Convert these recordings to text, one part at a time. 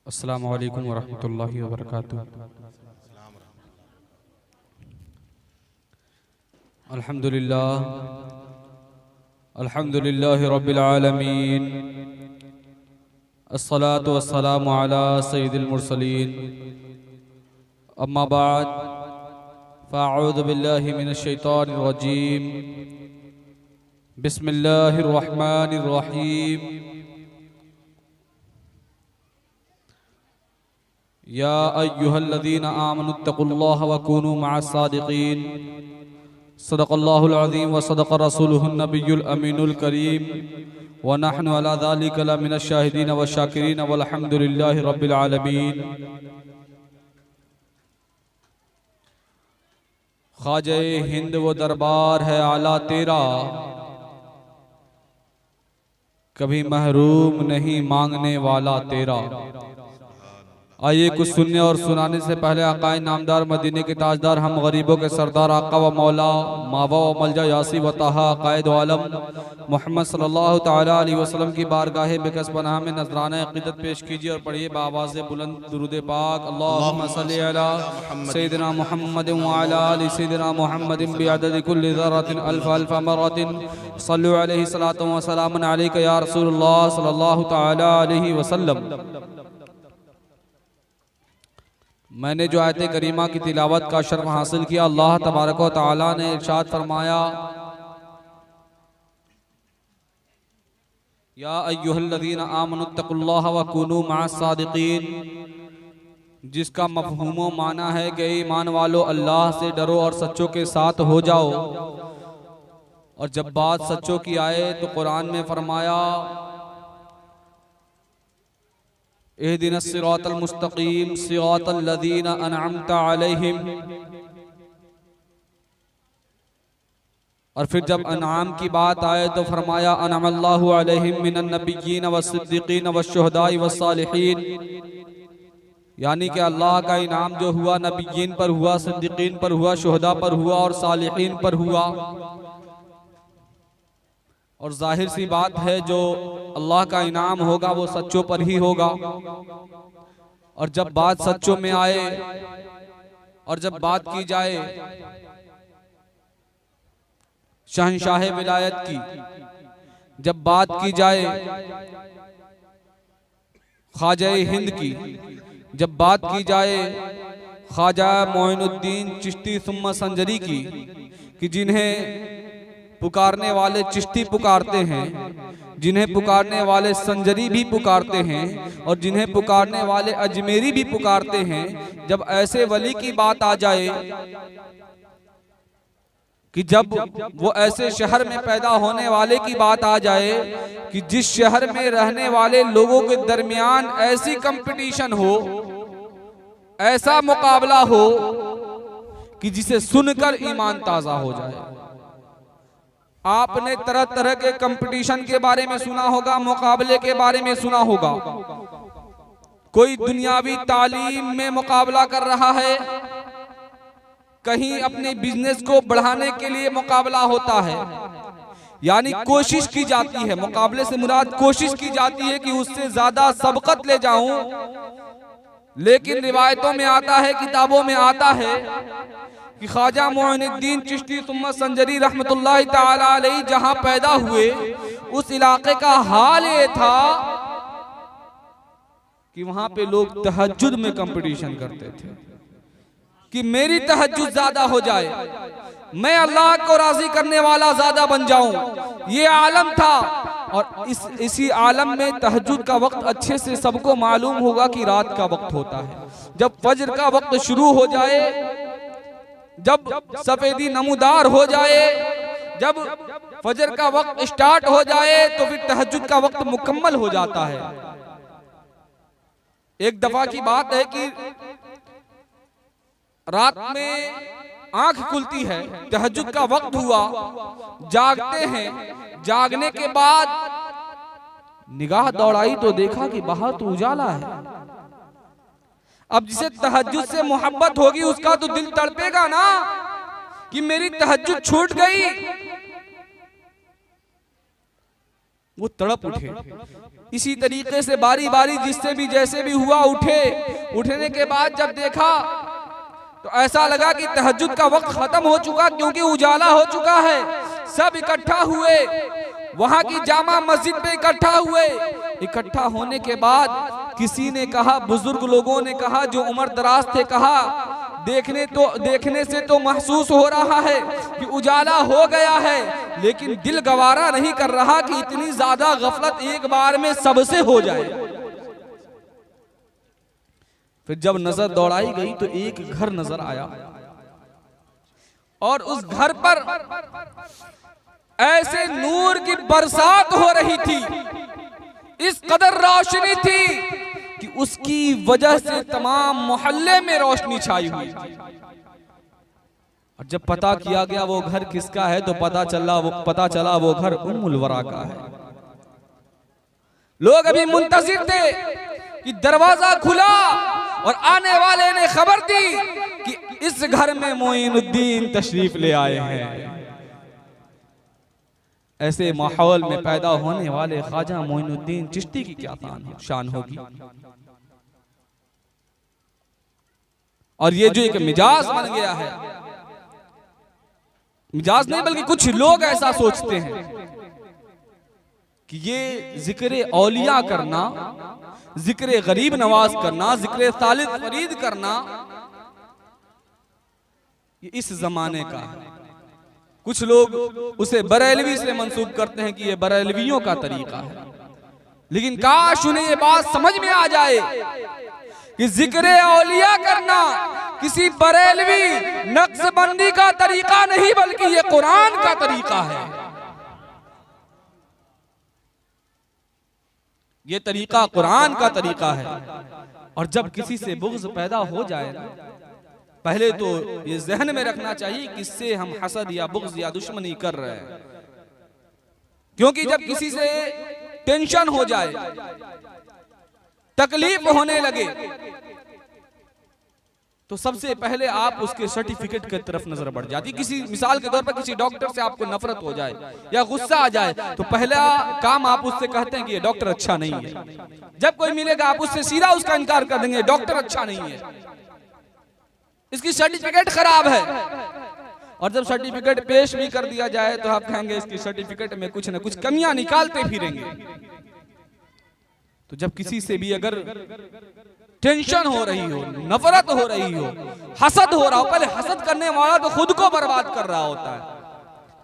अस्सलामु अलैकुम वरहमतुल्लाहि वबरकातुहू। अल्हम्दुलिल्लाह अल्हम्दुलिल्लाहि रब्बिल आलमीन। अस्सलातु वस्सलामु अला सय्यिदिल मुरसलीन। अम्मा बाद फ़अऊज़ु बिल्लाहि मिनश शैतानिर रजीम। बिस्मिल्लाहिर रहमानिर रहीम। या अय्युहल्लज़ीना आमनुत्तक़ुल्लाह व कूनू मअस्सादिक़ीन। सदक़ल्लाहुल अज़ीम व सदक़ रसूलुहुन नबियुल अमीनुल करीम व नहनु अला ज़ालिका लमिनश शाहिदीन व शाकिरीन वल्हम्दुलिल्लाहि रब्बिल आलमीन। ख्वाजे हिंद वो दरबार है आला तेरा, कभी महरूम नहीं मांगने वाला तेरा। आइए कुछ सुनने और सुनाने से पहले आकाए नामदार मदीने के ताजदार हम गरीबों के सरदार आका व मौला मावा व मलजा यासी व ताहा कायद आलम मोहम्मद सल्लल्लाहु तआला अलैहि वसल्लम की बारगाह बेकस पनाह में नजराना अक़ीदत पेश कीजिए और पढ़िए बावाज़ बुलंद दुरूद पाक। अल्लाहुम्मा सल्लि अला सय्यिदिना मुहम्मद व अला आलि सय्यिदिना मुहम्मद बिअदद कुल्लि ज़र्रतिन अल्फ अल्फ मर्रतिन सल्लु अलैहि सलातु व सलामुन अलैका या रसूलल्लाह सल्लल्लाहु तआला अलैहि वसल्लम। मैंने जो आयत करीमा की तिलावत का शर्फ हासिल किया, अल्लाह तबारक व तआला ने इरशाद फरमाया, या अय्युहल्लज़ीना आमनुत्तक़ुल्लाह व कूनू मअस्सादिक़ीन, जिसका मफ़हूम व माना है कि ईमान वालो अल्लाह से डरो और सच्चों के साथ हो जाओ। और जब बात सच्चों की आए तो कुरान में फरमाया, इहदिनस सिरातल मुस्तकीम सिरातल लज़ीना अनअमता अलैहिम। और फिर जब अनआम की बात आए तो फरमाया अनअमल्लाहु अलैहिम मिनन नबिय्यीन वस्सिद्दीकीन वश्शुहदाई वस्सालिहीन। यानी कि अल्लाह का इनाम जो हुआ नबिय्यीन पर हुआ, सिद्दीकीन पर हुआ, शुहदा पर हुआ और सालिहीन पर हुआ। और जाहिर सी बात है जो अल्लाह का इनाम होगा वो सच्चों पर ही होगा। और जब बात सच्चों में आए और जब बात की जाए शहंशाह विलायत की, जब बात की जाए ख्वाजा हिंद की, जब बात की जाए ख्वाजा मोइनुद्दीन चिश्ती सुम्मा संजरी की, कि जिन्हें पुकारने वाले चिश्ती पुकारते हैं, जिन्हें पुकारने वाले संजरी भी पुकारते हैं और जिन्हें पुकारने वाले अजमेरी भी पुकारते हैं, जब ऐसे वली की बात आ जाए कि जब वो ऐसे शहर में पैदा होने वाले की बात आ जाए कि जिस शहर में रहने वाले लोगों के दरमियान ऐसी कंपटीशन हो, ऐसा मुकाबला हो कि जिसे सुनकर ईमान ताजा हो जाए। आपने तरह तरह के कंपटीशन के बारे में सुना होगा, मुकाबले के बारे में सुना होगा। कोई दुनियावी तालीम में मुकाबला कर रहा है, कहीं अपने बिजनेस को बढ़ाने के लिए मुकाबला होता है, यानी कोशिश की जाती है। मुकाबले से मुराद कोशिश की जाती है कि उससे ज्यादा सबकत ले जाऊं। लेकिन रिवायतों में आता है, किताबों में आता है कि ख्वाजा मोइनुद्दीन चिश्ती सुम्मा संजरी रहमतुल्लाहि ताला अलैहि जहां पैदा हुए, उस इलाके का हाल ये था कि वहां पे लोग तहज्जुद में कंपटीशन करते थे कि मेरी तहज्जुद ज्यादा हो जाए, मैं अल्लाह को राजी करने वाला ज्यादा बन जाऊं। ये आलम था। और इसी आलम में तहज्जुद का वक्त अच्छे से सबको मालूम होगा कि रात का वक्त होता है। जब फज्र का वक्त शुरू हो जाए, जब सफेदी नमूदार हो जाए, जब फजर का वक्त स्टार्ट हो जाए तो फिर तहज्जुद का वक्त मुकम्मल हो जाता है। एक दफा की बात है कि रात में आंख खुलती है, तहज्जुद का वक्त हुआ, जागते हैं। जागने के बाद निगाह दौड़ाई तो देखा कि बाहर तो उजाला है। अब जिसे तहज्जुद से मोहब्बत होगी उसका तो दिल तड़पेगा ना कि मेरी तहज्जुद छूट गई। वो तड़प उठे। इसी तरीके से बारी बारी जिससे भी जैसे भी हुआ उठे। उठने के बाद जब देखा तो ऐसा लगा कि तहज्जुद का वक्त खत्म हो चुका, क्योंकि उजाला हो चुका है। सब इकट्ठा हुए, वहां की जामा मस्जिद पे इकट्ठा हुए। इकट्ठा होने के बाद किसी ने कहा, बुजुर्ग लोगों ने कहा, जो उम्र दराज थे, कहा देखने से तो महसूस हो रहा है कि उजाला हो गया है, लेकिन दिल गवारा नहीं कर रहा कि इतनी ज्यादा गफलत एक बार में सबसे हो जाए। फिर जब नजर दौड़ाई गई तो एक घर नजर आया और उस घर पर ऐसे नूर की बरसात हो रही थी, इस कदर रोशनी थी कि उसकी वजह से तमाम मोहल्ले में रोशनी छाई हुई। और जब पता किया गया वो घर किसका है तो पता चला वो घर उम्मुल वरा का है। लोग अभी मुंतजिर थे कि दरवाजा खुला और आने वाले ने खबर दी कि इस घर में मोइनुद्दीन तशरीफ ले आए हैं। ऐसे माहौल में पैदा होने वाले ख्वाजा मोइनुद्दीन चिश्ती की क्या शान होगी। और ये जो एक मिजाज बन गया है, मिजाज नहीं बल्कि कुछ लोग ऐसा सोचते हैं कि ये जिक्र औलिया करना, जिक्र गरीब नवाज करना, जिक्र सालिद फरीद करना, ये इस जमाने का है। कुछ लोग उसे बरेलवी से मंसूब करते हैं कि ये बरेलवियों का तरीका है, लेकिन काश उन्हें ये बात समझ में आ जाए कि जिक्र औलिया करना किसी बरेलवी नक्शबंदी का तरीका नहीं बल्कि ये कुरान का तरीका है। ये तरीका कुरान का तरीका है। और जब किसी से बुग़्ज़ पैदा हो जाए, पहले तो ये ज़हन में रखना चाहिए किससे हम हसद या बुग़्ज़ या दुश्मनी कर रहे हैं। क्योंकि जब किसी से टेंशन हो जाए, तकलीफ होने लगे, तो सबसे पहले आप उसके सर्टिफिकेट की तरफ नजर बढ़ जाती। किसी मिसाल के तौर पर किसी डॉक्टर से आपको नफरत हो जाए या गुस्सा आ जाए तो पहला काम आप उससे कहते हैं कि ये डॉक्टर अच्छा नहीं है। जब कोई मिलेगा आप उससे सीधा उसका इनकार कर देंगे, डॉक्टर अच्छा नहीं है, इसकी सर्टिफिकेट खराब है। और जब सर्टिफिकेट पेश भी कर दिया जाए तो आप कहेंगे इसकी सर्टिफिकेट में कुछ न कुछ कमियां निकालते फिरेंगे। तो जब किसी से भी अगर टेंशन हो रही हो, नफरत हो रही हो, हसद हो रहा हो, पहले हसद करने वाला तो खुद को बर्बाद कर रहा होता है,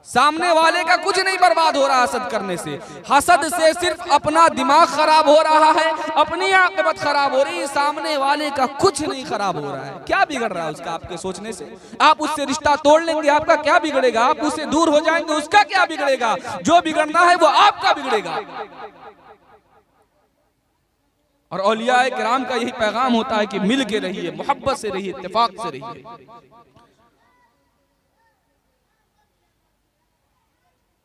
सामने वाले का कुछ नहीं बर्बाद हो रहा हसद करने से। हसद से सिर्फ अपना दिमाग खराब हो रहा है, अपनी आक़िबत खराब हो रही है, सामने वाले का कुछ नहीं खराब हो रहा है। क्या बिगड़ रहा है उसका आपके सोचने से? आप उससे रिश्ता तोड़ लेंगे, आपका क्या बिगड़ेगा? आप उससे दूर हो जाएंगे, उसका क्या बिगड़ेगा? जो बिगड़ना है वो आपका बिगड़ेगा। और औलियाए किराम का यही पैगाम होता है कि मिल के रहिए, मोहब्बत से रहिए, इत्तेफाक से रहिए।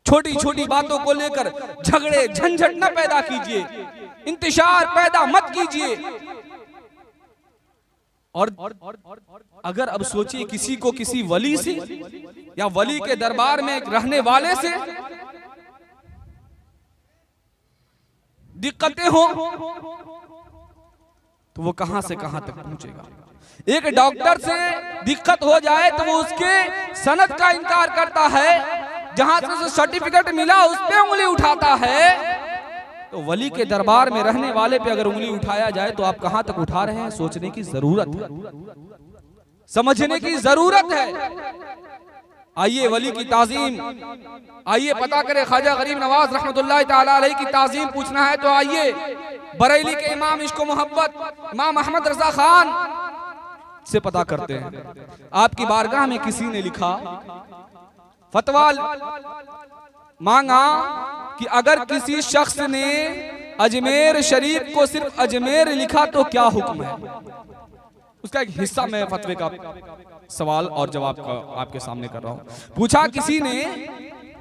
छोटी छोटी बातों को लेकर झगड़े झंझट न पैदा कीजिए, इंतशार पैदा मत कीजिए। और अगर अब सोचिए किसी को किसी वली से या वली के दरबार में रहने वाले से दिक्कतें हो तो वो कहां से कहां तक पहुंचेगा। एक डॉक्टर से दिक्कत हो जाए तो वो उसके सनद का इनकार करता है, जहां से उसे सर्टिफिकेट मिला उस पे उंगली उठाता है। तो वली के दरबार में रहने वाले पे अगर उंगली उठाया जाए तो आप कहां तक उठा रहे हैं, सोचने की जरूरत है, समझने की जरूरत है। आइए वली की ताजीम, आइए पता करें ख्वाजा गरीब नवाज रहमतुल्लाह ताला अलैहि की ताजीम पूछना है तो आइए बरेली के इमाम इश्क मोहब्बत इमाम अहमद रजा खान से पता करते हैं। आपकी बारगाह में किसी ने लिखा, फतवा मांगा कि अगर किसी शख्स ने अजमेर शरीफ को सिर्फ अजमेर लिखा तो क्या हुक्म है। उसका एक हिस्सा मैं फतवे का सवाल और जवाब का आपके सामने कर रहा हूं। पूछा किसी ने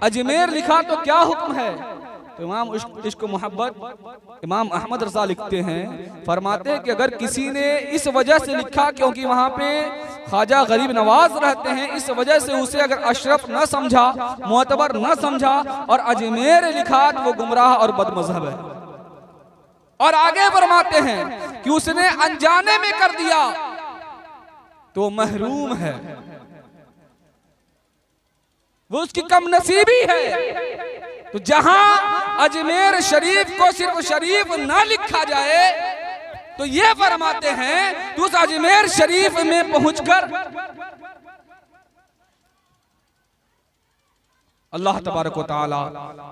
अजमेर लिखा तो क्या हुक्म है, तो इमाम इश्क मोहब्बत इमाम अहमद रजा लिखते हैं, फरमाते हैं कि अगर किसी ने इस वजह से लिखा क्योंकि वहां पे ख्वाजा गरीब नवाज रहते हैं, इस वजह से उसे अगर अशरफ न समझा, मोतबर न समझा और अजमेर लिखा तो वो गुमराह और बदमजहब है। और आगे फरमाते हैं कि उसने अनजाने में कर दिया तो महरूम है, वो उसकी कम नसीबी है। तो जहां अजमेर शरीफ को सिर्फ शरीफ ना लिखा जाए तो ये फरमाते हैं कि उस अजमेर शरीफ में पहुंचकर अल्लाह तबारक व तआला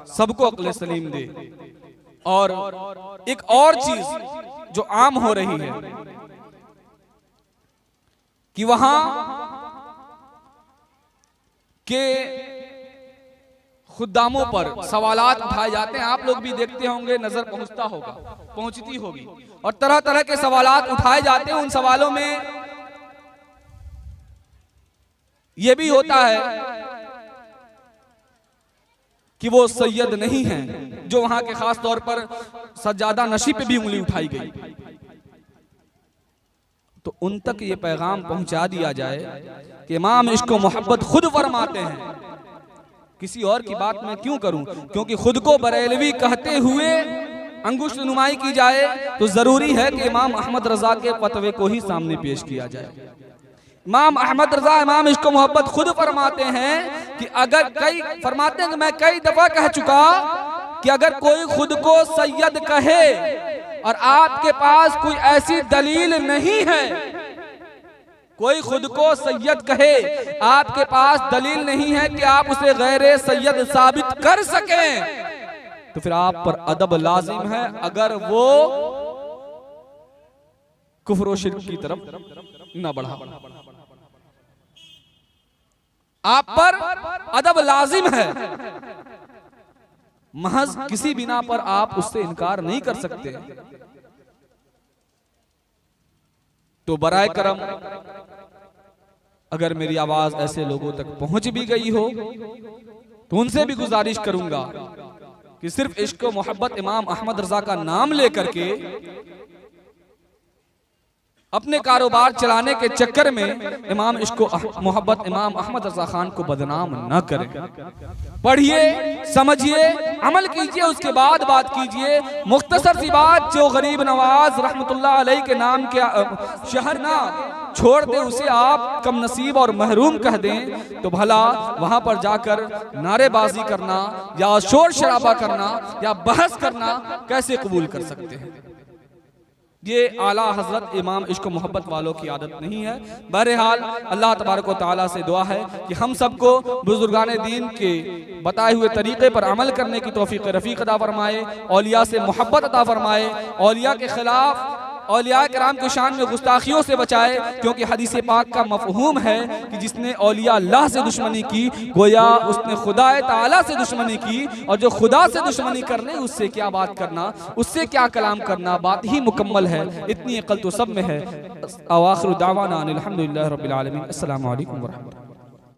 सबको अक्ल सलीम दे। और एक और चीज जो आम हो रही है कि वहां के खुद्दामों पर सवालात उठाए जाते हैं, आप लोग भी देखते होंगे, नजर पहुंचती होगी, और तरह तरह के सवालात उठाए जाते हैं। उन सवालों में यह भी होता है कि वो सैयद नहीं है, जो वहां के खास तौर पर सज्जादा नशी पे भी उंगली उठाई गई। तो उन तक ये पैगाम पहुंचा दिया जाए कि इमाम इश्को मोहब्बत खुद फरमाते हैं, किसी और की बात मैं क्यों करूं, क्योंकि खुद को बरेलवी कहते हुए अंगुष्ठ नुमाई की जाए तो जरूरी है कि इमाम अहमद रजा के फतवे को ही सामने पेश किया जाए। इमाम अहमद रजा इमाम इश्को मोहब्बत खुद फरमाते हैं कि अगर फरमाते हैं कि मैं कई दफा कह चुका कि अगर कोई खुद को सैयद कहे और आपके पास कोई ऐसी दलील नहीं है, कोई खुद को सैयद कहे, आपके पास दलील नहीं है कि आप उसे गैर सैयद साबित कर सकें, तो फिर आप पर अदब लाजिम है अगर वो कुफ्र और शिर्क की तरफ न बढ़ा। आप पर अदब लाजिम है, महज किसी बिना पर आप उससे इनकार नहीं कर सकते। तो बराए करम अगर मेरी आवाज ऐसे लोगों तक पहुंच भी गई हो तो उनसे भी गुजारिश करूंगा कि सिर्फ इश्क व मोहब्बत इमाम अहमद रजा का नाम लेकर के अपने कारोबार चलाने के चक्कर में इमाम इश्को मोहब्बत इमाम अहमद रजा खान को बदनाम न करें। पढ़िए, समझिए, अमल कीजिए, उसके बाद बात कीजिए। मुख्तसर सी बात, जो गरीब नवाज रहमतुल्लाह अलैह के नाम के शहर ना छोड़ दे, उसे आप कम नसीब और महरूम कह दें, तो भला वहां पर जाकर नारेबाजी करना या शोर शराबा करना या बहस करना कैसे कबूल कर सकते हैं। ये आला हजरत इमाम इश्क मोहब्बत वालों की आदत नहीं है। बहरहाल अल्लाह तबारक व तआला से दुआ है कि हम सबको बुजुर्गान दीन के बताए हुए तरीके पर अमल करने की तौफीक रफ़ीक अता फरमाए, औलिया से मोहब्बत अता फरमाए, औलिया के खिलाफ औलिया कराम की शान में गुस्ताखियों से बचाए, क्योंकि हदीस पाक का मफहूम है कि जिसने औलिया अल्लाह से दुश्मनी की गोया उसने खुदा ताला से दुश्मनी की, और जो खुदा से दुश्मनी करने उससे क्या बात करना, उससे क्या कलाम करना, बात ही मुकम्मल है। इतनी अकल तो सब में है। अवाखिर दावाना अनिल हम्दुलिल्लाहि रब्बिल आलमीन। अस्सलामु अलैकुम व रहमतुल्लाह।